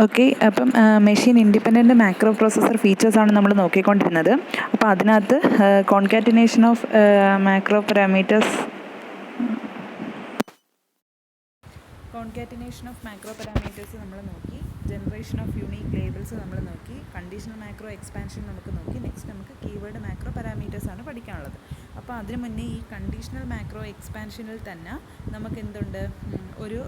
Okay, അപ്പം machine independent macro processor ഫീച്ചേഴ്സാണ് നമ്മൾ നോക്കിക്കൊണ്ടിരുന്നത്. അപ്പോൾ അതിനകത്ത് കോൺകാറ്റിനേഷൻ ഓഫ് മാക്രോ പാരാമീറ്റേഴ്സ് നമ്മൾ നോക്കി, ജനറേഷൻ ഓഫ് യൂണീക്ക് ലേബിൾസ് നമ്മൾ നോക്കി, കണ്ടീഷണൽ മാക്രോ എക്സ്പാൻഷൻ നമുക്ക് നോക്കി. നെക്സ്റ്റ് നമുക്ക് കീവേഡ് മാക്രോ പാരാമീറ്റേഴ്സാണ് പഠിക്കാനുള്ളത്. അപ്പോൾ അതിന് മുന്നേ ഈ കണ്ടീഷണൽ മാക്രോ എക്സ്പാൻഷനിൽ തന്നെ നമുക്ക് എന്തുണ്ട്, ഒരു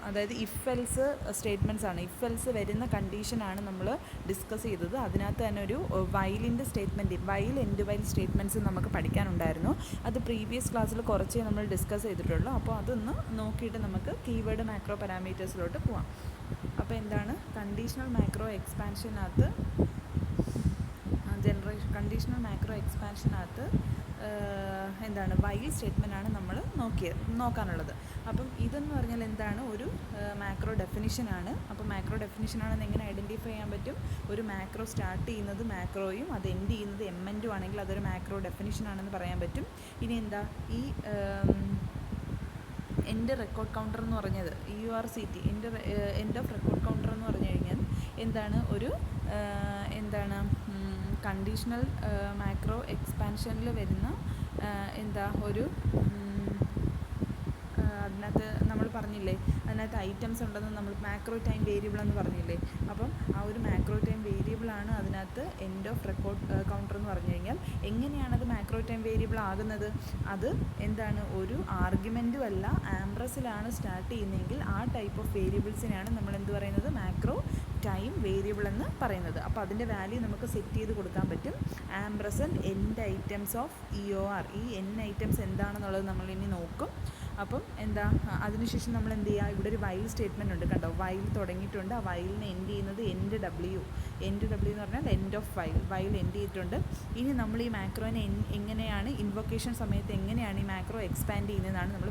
അതായത് ഇഫ് എൽസ് സ്റ്റേറ്റ്മെൻറ്റ്സ് ആണ്. ഇഫ് എൽസ് വരുന്ന കണ്ടീഷനാണ് നമ്മൾ ഡിസ്കസ് ചെയ്തത്. അതിനകത്ത് തന്നെ ഒരു വൈലിൻ്റെ statement, while end while statements നമുക്ക് പഠിക്കാനുണ്ടായിരുന്നു. അത് പ്രീവിയസ് ക്ലാസ്സിൽ കുറച്ചേ നമ്മൾ ഡിസ്കസ് ചെയ്തിട്ടുള്ളൂ. അപ്പോൾ അതൊന്ന് നോക്കിയിട്ട് നമുക്ക് കീവേഡ് മാക്രോ പാരാമീറ്റേഴ്സിലോട്ട് പോവാം. അപ്പോൾ എന്താണ് കണ്ടീഷണൽ മാക്രോ എക്സ്പാൻഷനകത്ത്, കണ്ടീഷണൽ മാക്രോ എക്സ്പാൻഷനകത്ത് എന്താണ് വൈൽ സ്റ്റേറ്റ്മെൻറ്റാണ് നമ്മൾ നോക്കാനുള്ളത്. അപ്പം ഇതെന്ന് പറഞ്ഞാൽ എന്താണ്, ഒരു മാക്രോ ഡെഫിനിഷനാണ്. അപ്പോൾ മാക്രോ ഡെഫിനിഷനാണെന്ന് എങ്ങനെ ഐഡൻറ്റിഫൈ ചെയ്യാൻ പറ്റും? ഒരു മാക്രോ സ്റ്റാർട്ട് ചെയ്യുന്നത് മാക്രോയും അത് എൻഡ് ചെയ്യുന്നത് എമ്മൻറ്റും ആണെങ്കിൽ അതൊരു മാക്രോ ഡെഫിനിഷനാണെന്ന് പറയാൻ പറ്റും. ഇനി എന്താ ഈ എൻ്റെ റെക്കോർഡ് കൗണ്ടർ എന്ന് പറഞ്ഞത് EORCT, end of record counter എന്ന് പറഞ്ഞു കഴിഞ്ഞാൽ എന്താണ്, ഒരു എന്താണ് കണ്ടീഷണൽ മാക്രോ എക്സ്പാൻഷനിൽ വരുന്ന എന്താ ഒരു അതിനകത്ത് നമ്മൾ പറഞ്ഞില്ലേ, അതിനകത്ത് ഐറ്റംസ് ഉണ്ടെന്ന് നമ്മൾ മാക്രോ ടൈം വേരിയബിൾ എന്ന് പറഞ്ഞില്ലേ. അപ്പം ആ ഒരു മാക്രോ ടൈം വേരിയബിളാണ് അതിനകത്ത് എൻഡ് ഓഫ് റെക്കോർഡ് കൗണ്ടർ എന്ന് പറഞ്ഞു കഴിഞ്ഞാൽ. എങ്ങനെയാണത് മാക്രോ ടൈം വേരിയബിൾ ആകുന്നത്? അത് എന്താണ്, ഒരു ആർഗ്യുമെൻറ്റും അല്ല, ആംബ്രസിലാണ് സ്റ്റാർട്ട് ചെയ്യുന്നതെങ്കിൽ ആ ടൈപ്പ് ഓഫ് വേരിയബിൾസിനെയാണ് നമ്മൾ എന്ത് പറയുന്നത്, മാക്രോ ടൈം വേരിയബിൾ എന്ന് പറയുന്നത്. അപ്പോൾ അതിൻ്റെ വാല്യൂ നമുക്ക് സെറ്റ് ചെയ്ത് കൊടുക്കാൻ പറ്റും. Ampersand end items of EOR, ഈ എൻ ഐറ്റംസ് എന്താണെന്നുള്ളത് നമ്മൾ ഇനി നോക്കും. അപ്പം എന്താ, അതിനുശേഷം നമ്മൾ എന്ത് ചെയ്യുക, ഇവിടെ ഒരു വൈൽ സ്റ്റേറ്റ്മെൻറ്റ് ഉണ്ട് കണ്ടോ, വൈൽ തുടങ്ങിയിട്ടുണ്ട്. ആ വൈലിനെ എൻഡ് ചെയ്യുന്നത് എൻഡ് ഡബ്ല്യു എന്ന് പറഞ്ഞാൽ എൻഡ് ഓഫ് വൈൽ എൻഡ് ചെയ്തിട്ടുണ്ട്. ഇനി നമ്മൾ ഈ മാക്രോനെ എങ്ങനെയാണ് ഇൻവൊക്കേഷൻ സമയത്ത് എങ്ങനെയാണ് ഈ മാക്രോ എക്സ്പാൻഡ് ചെയ്യുന്നതെന്നാണ് നമ്മൾ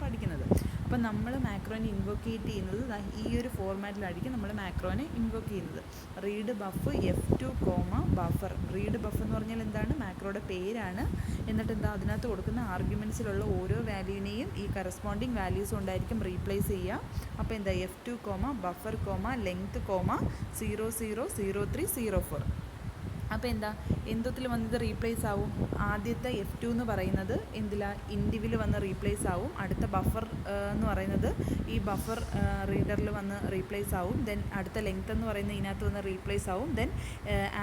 പഠിക്കുന്നത്. അപ്പം നമ്മൾ മാക്രോനെ ഇൻവൊക്കേറ്റ് ചെയ്യുന്നത് ഈ ഒരു ഫോർമാറ്റിലായിരിക്കും നമ്മൾ മാക്രോനെ ഇൻവൊക്ക് ചെയ്യുന്നത്. Read buff F2, buffer. Read buff എന്ന് പറഞ്ഞാൽ എന്താണ്, മാക്രോയുടെ പേരാണ്. എന്നിട്ട് എന്താ, അതിനകത്ത് കൊടുക്കുന്ന ആർഗ്യുമെൻറ്റ്സിലുള്ള ഓരോ വാല്യൂവിനെയും ഈ കറസ്പോണ്ടിങ് വാല്യൂസ് കൊണ്ടായിരിക്കും റീപ്ലേസ് ചെയ്യുക. അപ്പോൾ എന്താ, F2, ബഫർ, ലെങ്ത്, 000304. അപ്പോൾ എന്താ, എന്തൊത്തിൽ വന്നത് റീപ്ലേസ് ആവും? ആദ്യത്തെ F2 എന്ന് പറയുന്നത് ഇൻഡിവിൽ വന്ന് റീപ്ലേസ് ആവും. അടുത്ത ബഫർ എന്ന് പറയുന്നത് ഈ ബഫർ റീഡറിൽ വന്ന് റീപ്ലേസ് ആവും. ദെൻ അടുത്ത ലെങ്ത് എന്ന് പറയുന്നത് ഇതിനകത്ത് വന്ന് റീപ്ലേസ് ആവും. ദെൻ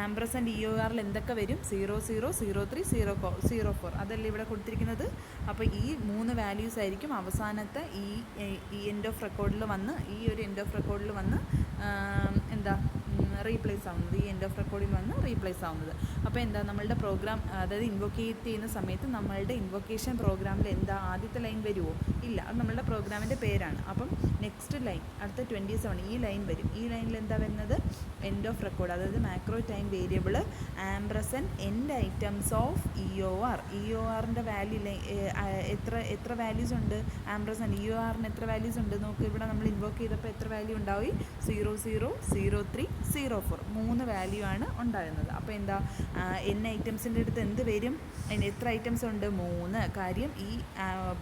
ആംബ്രസൻറ്റ് EORൽ എന്തൊക്കെ വരും? 000304. അതല്ലേ ഇവിടെ കൊടുത്തിരിക്കുന്നത്. അപ്പോൾ ഈ 3 വാല്യൂസ് ആയിരിക്കും അവസാനത്തെ ഈ എൻഡ് ഓഫ് റെക്കോർഡിൽ വന്ന്, ഈ ഒരു എൻഡ് ഓഫ് റെക്കോർഡിൽ വന്ന് എന്താ റീപ്ലേസ് ആവുന്നത്, ഈ എൻഡ് ഓഫ് റെക്കോർഡിൽ വന്ന് റീപ്ലേസ് ആവുന്നത്. അപ്പോൾ എന്താ, നമ്മളുടെ പ്രോഗ്രാം, അതായത് ഇൻവൊക്കേറ്റ് ചെയ്യുന്ന സമയത്ത് നമ്മളുടെ ഇൻവൊക്കേഷൻ പ്രോഗ്രാമിൽ എന്താ ആദ്യത്തെ ലൈൻ വരുമോ? ഇല്ല, അത് നമ്മളുടെ പ്രോഗ്രാമിൻ്റെ പേരാണ്. അപ്പം നെക്സ്റ്റ് ലൈൻ, അടുത്ത 27 ഈ ലൈൻ വരും. ഈ ലൈനിൽ എന്താ വരുന്നത്, എൻഡ് ഓഫ് റെക്കോർഡ്, അതായത് macro time variable ampersand end items of EORൻ്റെ വാല്യൂ എത്ര വാല്യൂസ് ഉണ്ട്? ആംബ്രസൻറ്റ് EORന് എത്ര വാല്യൂസ് ഉണ്ട് നോക്ക്. ഇവിടെ നമ്മൾ ഇൻവോക്ക് ചെയ്തപ്പോൾ എത്ര വാല്യൂ ഉണ്ടായി? 000304. 3 വാല്യൂ ആണ് ഉണ്ടായിരുന്നത്. അപ്പോൾ എന്താ, N ഐറ്റംസിൻ്റെ അടുത്ത് എന്ത് വരും? എത്ര ഐറ്റംസ് ഉണ്ട്? 3. കാര്യം ഈ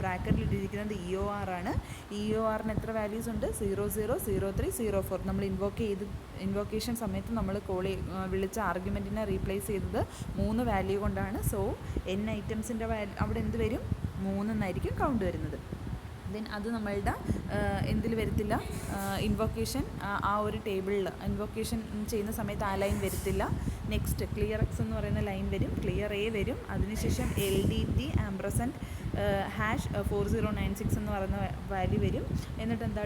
ബ്രാക്കറ്റിൽ ഇട്ടിരിക്കുന്നത് EOR ആണ്. EORന് എത്ര വാല്യൂസ് ഉണ്ട്? 000304. നമ്മൾ ഇൻവോക്കേഷൻ സമയത്ത് നമ്മൾ വിളിച്ച ആർഗ്യുമെൻറ്റിനെ റീപ്ലേസ് ചെയ്തത് 3 വാല്യൂ കൊണ്ടാണ്. സോ N ഐറ്റംസിൻ്റെ അവിടെ എന്ത് വരും? 3 എന്നായിരിക്കും കൗണ്ട് വരുന്നത്. ദെൻ അത് നമ്മളുടെ എന്തിൽ വരത്തില്ല, ഇൻവൊക്കേഷൻ ആ ഒരു ടേബിളിൽ ഇൻവൊക്കേഷൻ ചെയ്യുന്ന സമയത്ത് ആ ലൈൻ വരത്തില്ല. നെക്സ്റ്റ് ക്ലിയർ എക്സ് എന്ന് പറയുന്ന ലൈൻ വരും, ക്ലിയർ എ വരും. അതിനുശേഷം LDT ആംബ്രസൻറ്റ് #4096 എന്ന് പറയുന്ന വാല്യൂ വരും. എന്നിട്ട് എന്താ,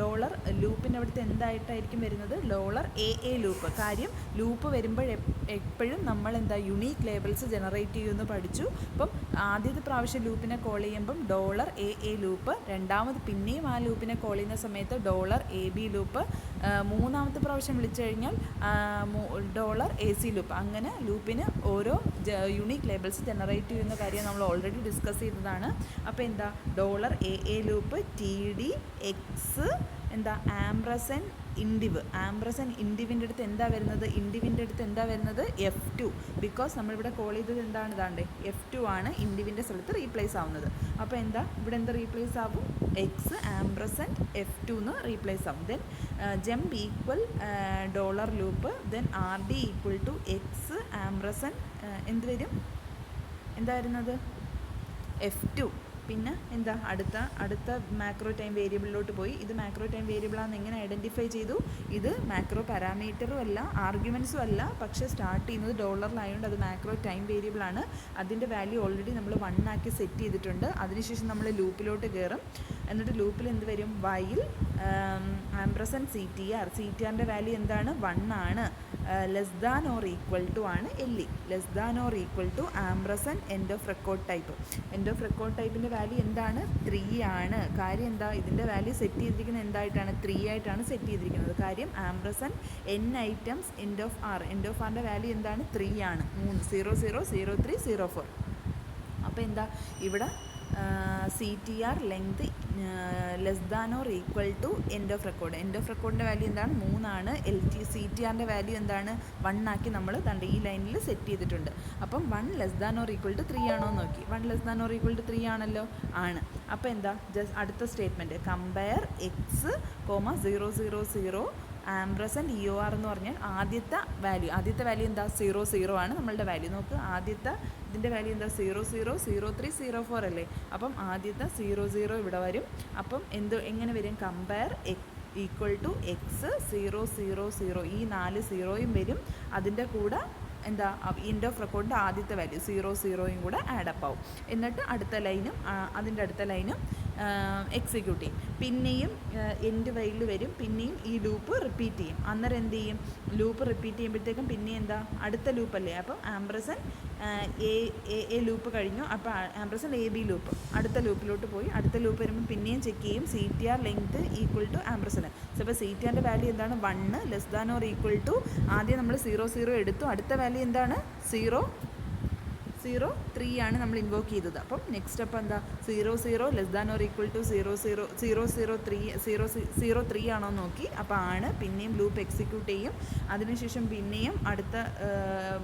ഡോളർ ലൂപ്പിൻ്റെ അവിടുത്തെ എന്തായിട്ടായിരിക്കും വരുന്നത്? $AA loop. കാര്യം ലൂപ്പ് വരുമ്പോൾ എപ്പോഴും നമ്മൾ എന്താ, യുണീക്ക് ലേബിൾസ് ജനറേറ്റ് ചെയ്യുമെന്ന് പഠിച്ചു. അപ്പം ആദ്യത്തെ പ്രാവശ്യം ലൂപ്പിനെ കോൾ ചെയ്യുമ്പം $AA ലൂപ്പ്, രണ്ടാമത് പിന്നെയും ആ ലൂപ്പിനെ കോൾ ചെയ്യുന്ന സമയത്ത് $AB ലൂപ്പ്, മൂന്നാമത്തെ പ്രാവശ്യം വിളിച്ചു കഴിഞ്ഞാൽ $AC ലൂപ്പ്. അങ്ങനെ ലൂപ്പിന് ഓരോ യുണീക്ക് ലേബിൾസ് ജനറേറ്റ് ചെയ്യുന്ന കാര്യം നമ്മൾ ഓൾറെഡി ഡിസ്കസ് ചെയ്തതാണ്. അപ്പോൾ എന്താ, $AA ലൂപ്പ് TD X എന്താ ആംബ്രസൻറ്റ് ഇൻഡിവിൻ്റെ അടുത്ത് എന്താ വരുന്നത് F2, ബിക്കോസ് നമ്മളിവിടെ കോൾ ചെയ്തത് എന്താണ് ഇതാണ്ട് F2 ആണ് ഇൻഡിവിൻ്റെ സ്ഥലത്ത് റീപ്ലേസ് ആവുന്നത്. അപ്പോൾ എന്താ ഇവിടെ എന്താ റീപ്ലേസ് ആവും, എക്സ് ആംബ്രസൻറ്റ് F2 എന്ന് റീപ്ലേസ് ആവും. Then jump equal dollar loop, then RD equal to X ampersand എന്ത് വരും, എന്താ വരുന്നത് F2. പിന്നെ എന്താ അടുത്ത മാക്രോ ടൈം വേരിയബിളിലോട്ട് പോയി. ഇത് മാക്രോ ടൈം വേരിയബിളാണെന്ന് എങ്ങനെ ഐഡൻറ്റിഫൈ ചെയ്തു, ഇത് മാക്രോ പാരാമീറ്ററും അല്ല ആർഗ്യുമെൻറ്റ്സും അല്ല, പക്ഷേ സ്റ്റാർട്ട് ചെയ്യുന്നത് ഡോളറിലായതുകൊണ്ട് അത് മാക്രോ ടൈം വേരിയബിളാണ്. അതിൻ്റെ വാല്യൂ ഓൾറെഡി നമ്മൾ 1 ആക്കി സെറ്റ് ചെയ്തിട്ടുണ്ട്. അതിനുശേഷം നമ്മൾ ലൂപ്പിലോട്ട് കയറും. എന്നിട്ട് ലൂപ്പിൽ എന്ത് വരും, വൈൽ ആംബ്രസൻറ്റ് CTRൻ്റെ വാല്യൂ എന്താണ് 1 ആണ്, less than or equal to ആണ് LE, less than or equal to ampersand end of record ടൈപ്പിൻ്റെ വാല്യൂ എന്താണ് 3 ആണ്. കാര്യം എന്താ, ഇതിൻ്റെ വാല്യൂ സെറ്റ് ചെയ്തിരിക്കുന്നത് എന്തായിട്ടാണ് 3 ആയിട്ടാണ് സെറ്റ് ചെയ്തിരിക്കുന്നത്. കാര്യം ampersand n items end of ആറിൻ്റെ വാല്യൂ എന്താണ് 3 ആണ്, 0 0 0 3 0 4. അപ്പോൾ എന്താ ഇവിടെ CTR length less than or equal to end of റെക്കോർഡിൻ്റെ വാല്യൂ എന്താണ് 3 ആണ്. CTRൻ്റെ വാല്യൂ എന്താണ് 1 ആക്കി നമ്മൾ ഈ ലൈനിൽ സെറ്റ് ചെയ്തിട്ടുണ്ട്. അപ്പം 1 less than or equal to 3 ആണോ നോക്കി, 1 less than or equal to 3 ആണല്ലോ, ആണ്. അപ്പോൾ എന്താ അടുത്ത statement compare x, 0 0 0 ampersand EOR എന്ന് പറഞ്ഞാൽ ആദ്യത്തെ വാല്യൂ എന്താ 0 0 ആണ് നമ്മളുടെ വാല്യൂ. നോക്ക് ആദ്യത്തെ ഇതിൻ്റെ വാല്യൂ എന്താ 0 0 0 3 0 4 അല്ലേ. അപ്പം ആദ്യത്തെ 0 0 ഇവിടെ വരും. അപ്പം എങ്ങനെ വരും, കമ്പയർ ഈക്വൽ ടു എക്സ് 0 0 0, ഈ 4 0യും വരും. അതിൻ്റെ കൂടെ എന്താ എൻഡ് ഓഫ് റെക്കോർഡിൻ്റെ ആദ്യത്തെ വാല്യൂ 0 0യും കൂടെ ആഡപ്പ് ആവും. എന്നിട്ട് അതിൻ്റെ അടുത്ത ലൈനും എക്സിക്യൂട്ട് ചെയ്യും. പിന്നെയും എൻഡ് വൈൽ വരും. പിന്നെയും ഈ ലൂപ്പ് റിപ്പീറ്റ് ചെയ്യും. അന്നേരം എന്ത് ചെയ്യും, ലൂപ്പ് റിപ്പീറ്റ് ചെയ്യുമ്പോഴത്തേക്കും പിന്നെ എന്താ അടുത്ത ലൂപ്പല്ലേ. അപ്പം ആംബ്രസൻ എ ലൂപ്പ് കഴിഞ്ഞു. അപ്പോൾ ആംബ്രസൻ AB ലൂപ്പ് അടുത്ത ലൂപ്പിലോട്ട് പോയി. അടുത്ത ലൂപ്പ് വരുമ്പോൾ പിന്നെയും ചെക്ക് ചെയ്യും CTR length equal to ampersand. അപ്പോൾ CTRൻ്റെ വാല്യൂ എന്താണ് 1 less than or equal to, ആദ്യം നമ്മൾ 0 0 എടുത്തു. അടുത്ത വാല്യൂ എന്താണ് 0 0 3 ആണ് നമ്മൾ ഇൻവോക്ക് ചെയ്തത്. അപ്പം നെക്സ്റ്റ് അപ്പം എന്താ 0 0 less than or equal to 0 0 0 0 3 0 0 3 ആണോ നോക്കി. അപ്പോൾ ആണ്. പിന്നെയും ലൂപ്പ് എക്സിക്യൂട്ട് ചെയ്യും. അതിനുശേഷം പിന്നെയും അടുത്ത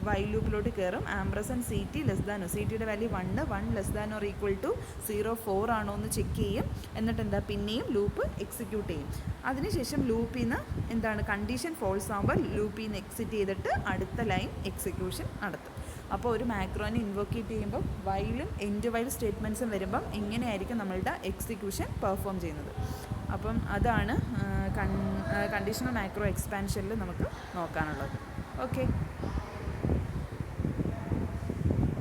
വൈൽ ലൂപ്പിലോട്ട് കയറും. ആംബ്രസൻ CT ലെസ് ദാനോ, CTയുടെ value 1 less than or equal to 0 4 ആണോ എന്ന് ചെക്ക് ചെയ്യും. എന്നിട്ട് എന്താ പിന്നെയും ലൂപ്പ് എക്സിക്യൂട്ട് ചെയ്യും. അതിനുശേഷം ലൂപ്പിൽ നിന്ന് എന്താണ് കണ്ടീഷൻ ഫോൾസ് ആകുമ്പോൾ ലൂപ്പിൽ നിന്ന് എക്സിറ്റ് ചെയ്തിട്ട് അടുത്ത ലൈൻ എക്സിക്യൂഷൻ നടത്തും. അപ്പോൾ ഒരു മാക്രോനെ ഇൻവോക്കേറ്റ് ചെയ്യുമ്പോൾ വൈലും എൻഡ് വൈൽ സ്റ്റേറ്റ്മെൻറ്റ്സും വരുമ്പം ഇങ്ങനെയായിരിക്കും നമ്മളുടെ എക്സിക്യൂഷൻ പെർഫോം ചെയ്യുന്നത്. അപ്പം അതാണ് കണ്ടീഷണൽ മാക്രോ എക്സ്പാൻഷനിൽ നമുക്ക് നോക്കാനുള്ളത്. ഓക്കെ.